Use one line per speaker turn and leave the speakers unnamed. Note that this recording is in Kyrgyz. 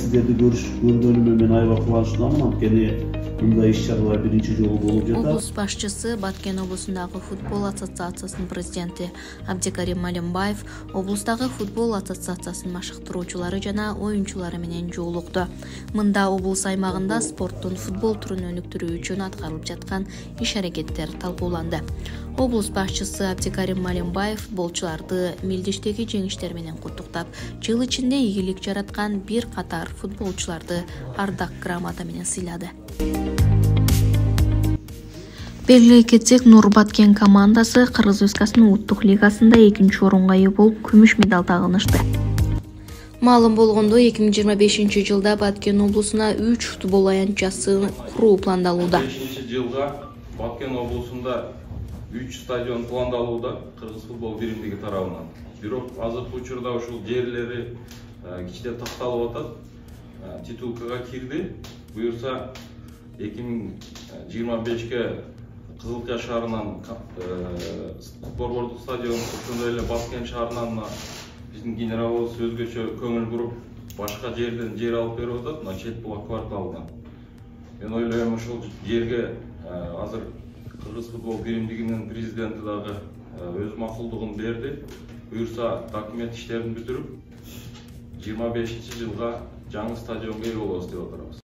сиздерди көргөнүмө мен аябай кубанычтамын. Анткени мындай иш-чаралар биринчи жолу болуп жатат.
Облус башчысы Баткен облусундагы футбол ассоциациясынын президенти Абдикарим Малимбаев облустагы футбол ассоциациясынын машыктыруучулары жана оюнчулары менен жолукту. Мында облус аймагында спорттун футбол түрүн өнүктүрүү үчүн аткарылып жаткан иш-аракеттер талкууланды. Облус башчысы Абдикарим Малимбаев болчуларды мелдештеги жеңиштер менен куттуктап, жыл ичинде ийгилик жараткан бир катар футболчуларды ардак грамота менен сыйлады. Белгилей кетсек, Нур Баткен командасы Кыргыз Республикасынын улуттук лигасында 2-нчи орунга ээ болуп, күмүш медаль тагынышты. Маалым болгондой, 2025-жылда Баткен облусуна 3 футбол аянтчасы куруу пландалууда.
2025 жылга Баткен облусунда 3 стадион пландалууда Кыргыз футбол биримдиги тарабынан. Бирок азыркы учурда ушул жерлери кичине такталып атат. Титулкага кирди. Буюрса 2025-ке Кызылкая шаарынан борбордук стадион, ошондой эле Баткен шаарынан биздин генералыбыз өзгөчө көңүл буруп, башка жерден жер алып берип атат, мына чет булак кварталынан. Мен ойлойм, ушул жерге азыр Кыргыз футбол биримдигинин президенти дагы өз макулдугун берди. Буюрса документ иштерин бүтүрүп, 25-жылга жаңы стадионго ээ болобуз деп атабыз.